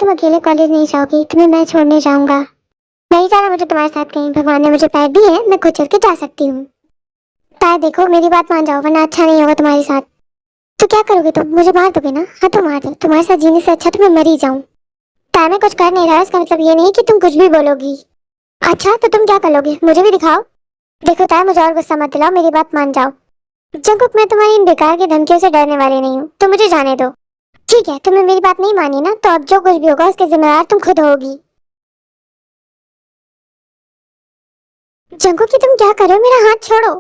तुम अकेले कॉलेज नहीं जाओगी, तुम्हें मैं छोड़ने जाऊंगा। नहीं जाना मुझे तुम्हारे साथ कहीं, भगवान ने मुझे पैर दिए हैं, मैं खुद चल के जा सकती हूँ। ताया देखो मेरी बात मान जाओ वरना अच्छा नहीं होगा तुम्हारे साथ। तो क्या करोगे तुम, मुझे मार दोगे ना? हाँ तो मार दो, तुम्हारे साथ जीने से अच्छा तो मैं मर ही जाऊँ। ताया मैं कुछ कर नहीं रहा, इसका मतलब ये नहीं कि तुम कुछ भी बोलोगी। अच्छा तो तुम क्या कर लोगे, मुझे भी दिखाओ। देखो ताया मुझे और गुस्सा मत दिलाओ, मेरी बात मान जाओ। जंकुक मैं तुम्हारी इन बेकार की धमकियों से डरने वाली नहीं हूँ, तो मुझे जाने दो। ठीक है, तुम्हें मेरी बात नहीं मानी ना, तो अब जो कुछ भी होगा उसके जिम्मेदार तुम खुद होगी। जंकुक की तुम क्या कर रहे हो, मेरा हाथ छोड़ो।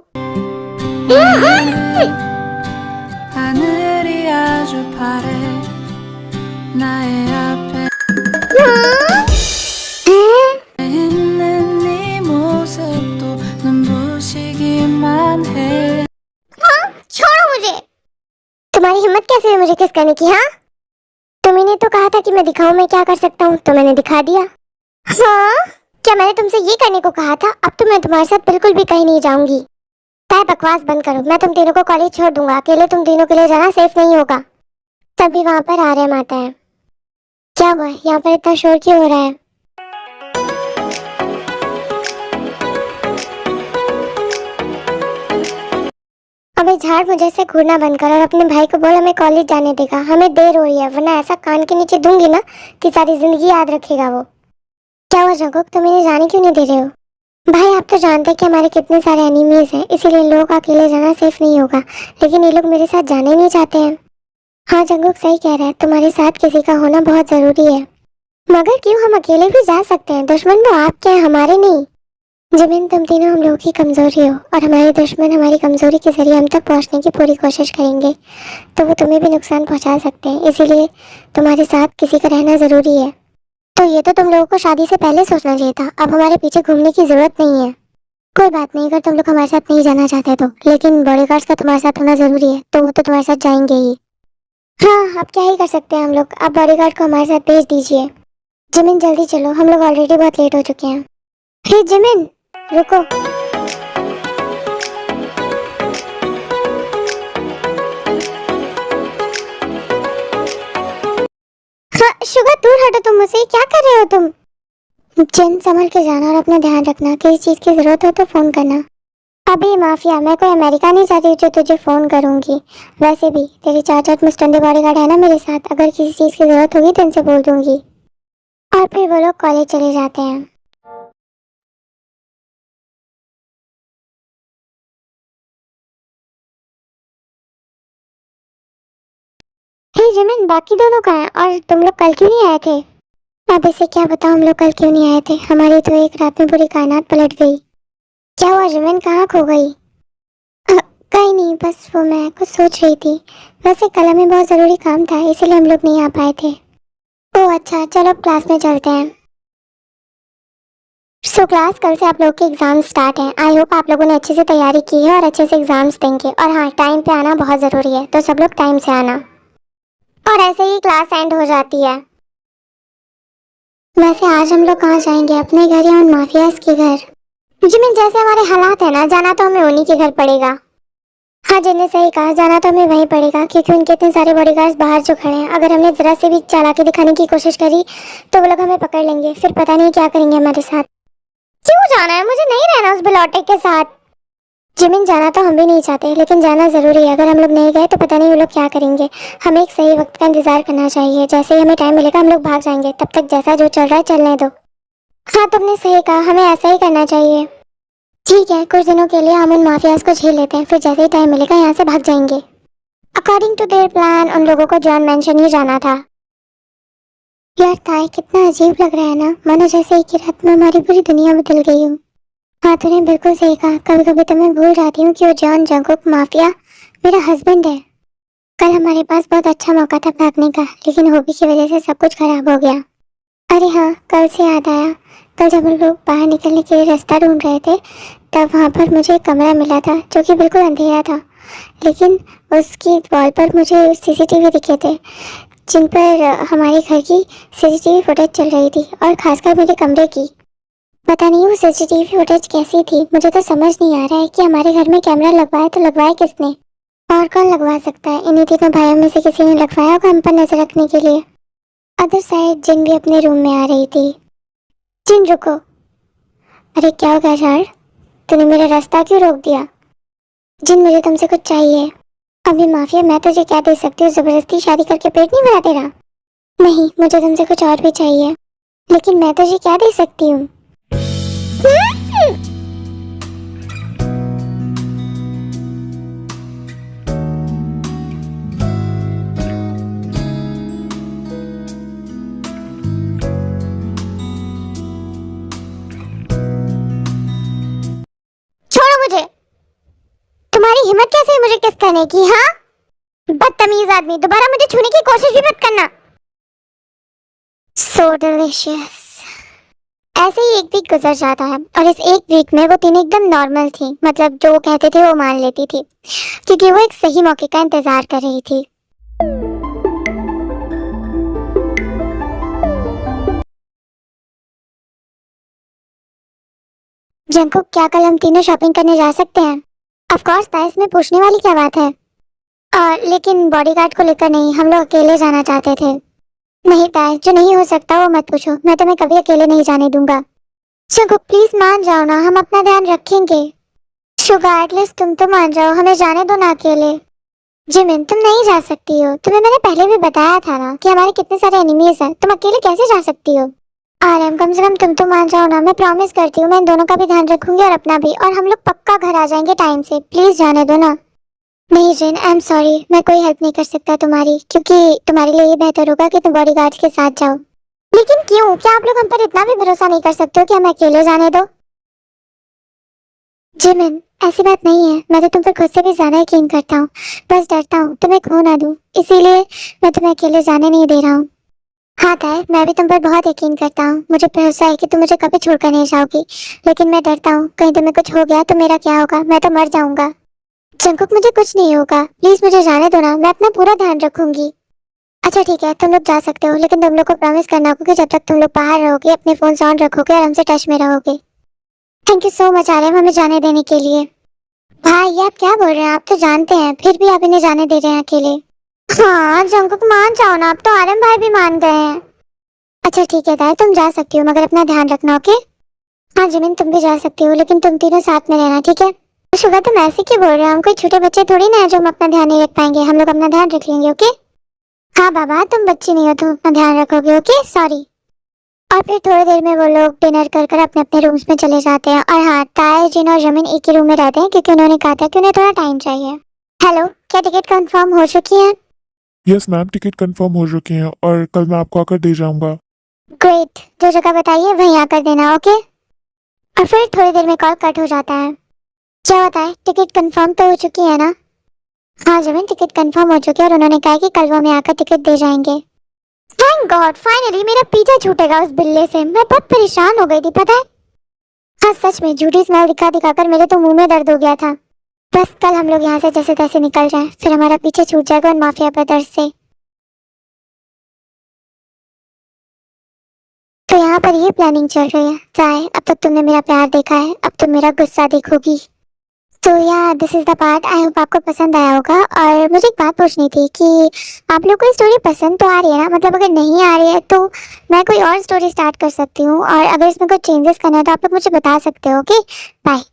하늘이 아주 파래 나의 앞에 있는 네 모습도 눈부시기만 해। छोड़ो मुझे। तुम्हारी हिम्मत कैसे हुई मुझे किस करने की? हाँ तुमने ने तो कहा था कि मैं दिखाऊं मैं क्या कर सकता हूँ, तो मैंने दिखा दिया। हाँ क्या मैंने तुमसे ये करने को कहा था? अब तो मैं तुम्हारे साथ बिल्कुल भी कहीं नहीं जाऊंगी। ताई बकवास बंद करो, मैं तुम तीनों को कॉलेज छोड़ दूंगा, अकेले तुम तीनों के लिए जाना सेफ नहीं होगा। तभी वहां पर आर्यम आता है। क्या हुआ, यहाँ पर इतना शोर क्यों हो रहा है? अबे झाड़ मुझे से घूरना बंद कर और अपने भाई को बोल हमें कॉलेज जाने देगा, हमें देर हो रही है, वरना ऐसा कान के नीचे दूंगी ना कि सारी जिंदगी याद रखेगा वो। क्या हुआ जंकुक, तुम इन्हें जाने क्यों नहीं दे रहे हो? भाई आप तो जानते हैं कि हमारे कितने सारे एनिमीज हैं, इसीलिए इन लोगों का अकेले जाना सेफ नहीं होगा, लेकिन ये लोग मेरे साथ जाने नहीं चाहते हैं। हाँ जंकुक सही कह रहा है, तुम्हारे साथ किसी का होना बहुत जरूरी है। मगर क्यों, हम अकेले भी जा सकते हैं, दुश्मन तो आपके हैं हमारे नहीं। जिमिन तुम तीनों हम लोगों की कमजोरी हो और हमारे दुश्मन हमारी कमजोरी के जरिए हम तक पहुंचने की पूरी कोशिश करेंगे, तो वो तुम्हें भी नुकसान पहुंचा सकते हैं, इसीलिए तुम्हारे साथ किसी का रहना जरूरी है। तो ये तो तुम लोगों को शादी से पहले सोचना चाहिए था, अब हमारे पीछे घूमने की जरूरत नहीं है। कोई बात नहीं, अगर तुम लोग हमारे साथ नहीं जाना चाहते तो, लेकिन बॉडीगार्ड्स का तुम्हारे साथ होना जरूरी है, तो वो तो तुम्हारे साथ जाएंगे ही। हाँ अब क्या ही कर सकते हैं हम लोग, अब बॉडीगार्ड को हमारे साथ भेज दीजिए। जिमिन जल्दी चलो, हम लोग ऑलरेडी बहुत लेट हो चुके हैं। हे जिमिन रुको। हाँ शुगर दूर हटो, तुम मुझसे क्या कर रहे हो तुम? जिन संभल के जाना और अपना ध्यान रखना, किसी चीज की जरूरत हो तो फोन करना। अभी माफिया, मैं कोई अमेरिका नहीं चाहती जो तुझे फोन करूंगी, वैसे भी तेरे चाचा मुस्तंदे बॉडीगार्ड है ना मेरे साथ, अगर किसी चीज की जरूरत होगी तो इनसे बोल दूंगी। और फिर वो लोग कॉलेज चले जाते हैं। हे जिमिन बाकी दोनों कहाँ हैं, और तुम लोग कल क्यों नहीं आए थे? अब इसे क्या बताऊं हम लोग कल क्यों नहीं आए थे, हमारी तो एक रात में पूरी कायनात पलट गई। क्या हुआ जिमिन, कहाँ खो गई? कहीं नहीं, बस वो मैं कुछ सोच रही थी। वैसे कल हमें बहुत जरूरी काम था, इसीलिए हम लोग नहीं आ पाए थे। ओह अच्छा, चलो अब क्लास में चलते हैं। सो क्लास कल से आप लोग के एग्जाम स्टार्ट हैं। आई होप आप लोगों ने अच्छे से तैयारी की है और अच्छे से एग्जाम्स देंगे, और हाँ टाइम पे आना बहुत ज़रूरी है, तो सब लोग टाइम से आना। और ऐसे ही क्लास एंड हो जाती है। वैसे आज हम लोग कहाँ जाएंगे, अपने घर या उन माफियाज के घर? जिमिन जैसे हमारे हालात है ना, जाना तो हमें उन्हीं के घर पड़ेगा। हाँ जिन्हें सही कहा, जाना तो हमें वहीं पड़ेगा, क्योंकि उनके इतने सारे बॉडीगार्ड्स बाहर जो खड़े हैं, अगर हमने जरा से भी चालाकी दिखाने की कोशिश करी तो वो लोग हमें पकड़ लेंगे, फिर पता नहीं क्या करेंगे हमारे साथ। क्यों जाना है, मुझे नहीं रहना उस बिलौटे के साथ। जिमिन जाना तो हम भी नहीं चाहते, लेकिन जाना जरूरी है, अगर हम लोग नहीं गए तो पता नहीं वो लोग क्या करेंगे। हमें एक सही वक्त का इंतजार करना चाहिए, जैसे ही हमें टाइम मिलेगा हम लोग भाग जाएंगे, तब तक जैसा जो चल रहा है चलने दो। हाँ तुमने सही कहा, हमें ऐसा ही करना चाहिए। ठीक है, कुछ दिनों के लिए हम उन माफियाज को झेल लेते हैं, फिर जैसे ही टाइम मिलेगा यहाँ से भाग जाएंगे। अकॉर्डिंग टू देयर प्लान उन लोगों को जॉन मैंशन ही जाना था। यार ताई कितना अजीब लग रहा है ना, मानो जैसे एक ही रात में हमारी पूरी दुनिया बदल गई हो। हाँ तूने बिल्कुल सही कहा, कभी कभी तो मैं भूल जाती हूँ कि वो जॉन जंकुक माफिया मेरा हस्बैंड है। कल हमारे पास बहुत अच्छा मौका था भागने का, लेकिन हॉबी की वजह से सब कुछ खराब हो गया। अरे हाँ कल से याद आया, कल जब हम लोग बाहर निकलने के लिए रास्ता ढूंढ रहे थे, तब वहाँ पर मुझे एक कमरा मिला था जो कि बिल्कुल अंधेरा था, लेकिन उसकी वॉल पर मुझे सीसीटीवी दिखे थे, जिन पर हमारे घर की सीसीटीवी फुटेज चल रही थी, और खासकर मेरे कमरे की। पता नहीं वो सीसीटीवी फुटेज कैसी थी, मुझे तो समझ नहीं आ रहा है कि हमारे घर में कैमरा लगवाए तो लगवाए किसने, और कौन लगवा सकता है। इन्हीं तीनों भाइयों में से किसी ने लगवाया होगा हम पर नजर रखने के लिए। अदर साइड जिन भी अपने रूम में आ रही थी। जिन रुको। अरे क्या हो गया यार, तूने मेरा रास्ता क्यों रोक दिया? जिन मुझे तुमसे कुछ चाहिए। अभी माफिया, मैं तुझे क्या दे सकती हूँ? जबरदस्ती शादी करके पेट नहीं भरा तेरा? नहीं, मुझे तुमसे कुछ और भी चाहिए। लेकिन मैं तुझे क्या दे सकती हूँ? छोड़ो मुझे। तुम्हारी हिम्मत कैसे है मुझे किस करने की? हाँ, बदतमीज आदमी, दोबारा मुझे छूने की कोशिश भी मत करना। So delicious. ऐसे ही एक वीक गुजर जाता है और इस एक वीक में वो तीनों एकदम नॉर्मल थी। मतलब जो वो कहते थे वो मान लेती थी, क्योंकि वो एक सही मौके का इंतजार कर रही थी। जंकुक, क्या कल हम तीनों शॉपिंग करने जा सकते हैं? ऑफ कोर्स था, इसमें पूछने वाली क्या बात है? लेकिन बॉडीगार्ड को लेकर नहीं, हम लोग अकेले जाना चाहते थे। नहीं ताई, जो नहीं हो सकता वो मत पूछो, मैं तुम्हें कभी अकेले नहीं जाने दूंगा। जंकुक प्लीज मान जाओ ना, हम अपना ध्यान रखेंगे। शुगर एटलीस्ट तुम तो मान जाओ, हमें जाने दो ना अकेले। जिमिन तुम नहीं जा सकती हो, तुम्हें मैंने पहले भी बताया था ना कि हमारे कितने सारे एनिमीज हैं, तुम अकेले कैसे जा सकती हो? आरएम कम से कम तुम तो मान जाओ ना, मैं प्रॉमिस करती हूँ मैं इन दोनों का भी ध्यान रखूंगी और अपना भी, और हम लोग पक्का घर आ जाएंगे टाइम से, प्लीज जाने दो ना। नहीं जिन, आई एम सॉरी, मैं कोई हेल्प नहीं कर सकता तुम्हारी, क्योंकि तुम्हारे लिए ये बेहतर होगा कि तुम बॉडीगार्ड्स के साथ जाओ। लेकिन क्यों? क्या आप लोग हम पर इतना भी भरोसा नहीं कर सकते हो कि हमें अकेले जाने दो? जिमिन ऐसी बात नहीं है, मैं तो तुम पर खुद से भी ज्यादा यकीन करता हूँ, बस डरता हूँ तुम्हें खो ना दूँ, इसीलिए मैं तुम्हें अकेले जाने नहीं दे रहा हूँ। हाँ ताई, मैं भी तुम पर बहुत यकीन करता हूँ, मुझे भरोसा है कि तुम मुझे कभी छोड़कर नहीं जाओगी, लेकिन मैं डरता हूँ कहीं तुम्हें कुछ हो गया तो मेरा क्या होगा, मैं तो मर जाऊंगा। जंकुक मुझे कुछ नहीं होगा, प्लीज मुझे जाने दो ना, मैं अपना पूरा ध्यान रखूंगी। अच्छा ठीक है, तुम लोग जा सकते हो, लेकिन तुम लोग को प्रॉमिस करना होगा कि जब तक तुम लोग बाहर रहोगे अपने फोन ऑन रखोगे और हमसे टच में रहोगे। Thank you so much Aryan, हमें जाने देने के लिए। भाई ये आप क्या बोल रहे हैं? आप तो जानते हैं फिर भी आप इन्हें जाने दे रहे हैं अकेले। हाँ जंकुक मान जाओ ना, अब तो आर्यन भाई भी मान गए हैं। अच्छा ठीक है ताई, तुम जा सकती हो मगर अपना ध्यान रखना, ओके? हाँ जिमिन तुम भी जा सकती हो, लेकिन तुम तीनों साथ में रहना, ठीक है? शुगर तुम ऐसे क्यों बोल रहे हो? हम कोई छोटे बच्चे थोड़ी ना है जो हम अपना ध्यान नहीं रख पाएंगे, हम लोग अपना ध्यान रख लेंगे, ओके? हाँ बाबा तुम बच्ची नहीं हो, तुम अपना ध्यान रखोगे, ओके? सॉरी। और फिर थोड़ी देर में वो लोग डिनर कर कर अपने अपने रूम्स में चले जाते हैं। और हाँ, ताय जिन और जमीन एक ही रूम में रहते हैं क्योंकि उन्होंने कहा था कि उन्हें थोड़ा टाइम चाहिए। हेलो, क्या टिकट कंफर्म हो चुकी है? यस मैम, टिकट कंफर्म हो चुकी हैं और कल मैं आपको आकर दे जाऊंगा। ग्रेट, जो जगह बताइए वहीं आकर देना, ओके? और फिर थोड़ी देर में कॉल कट हो जाता है। क्या होता है, टिकट कंफर्म तो हो चुकी है ना? हाँ जमीन टिकट कंफर्म हो चुकी है और उन्होंने कहा कि कल वो हमें आकर टिकट दे जाएंगे। थैंक गॉड, फाइनली मेरा पीछा छूटेगा उस बिल्ले से, मैं बहुत परेशान हो गई थी पता है। हाँ सच में, झूठी स्मेल दिखा दिखा कर मेरे तो मुंह में दर्द हो गया था। बस कल हम लोग यहाँ से जैसे तैसे निकल जाएं, फिर हमारा पीछे छूट जाएगा उन माफिया ब्रदर्स से। तो यहाँ पर ये प्लानिंग चल रही है। चाहे अब तक तुमने मेरा प्यार देखा है, अब तुम मेरा गुस्सा देखोगी। तो या this is the part, I hope आपको पसंद आया होगा। और मुझे एक बात पूछनी थी कि आप लोग को स्टोरी पसंद तो आ रही है ना? मतलब अगर नहीं आ रही है तो मैं कोई और स्टोरी स्टार्ट कर सकती हूँ, और अगर इसमें कोई चेंजेस करना है तो आप लोग मुझे बता सकते हो, ओके? बाय।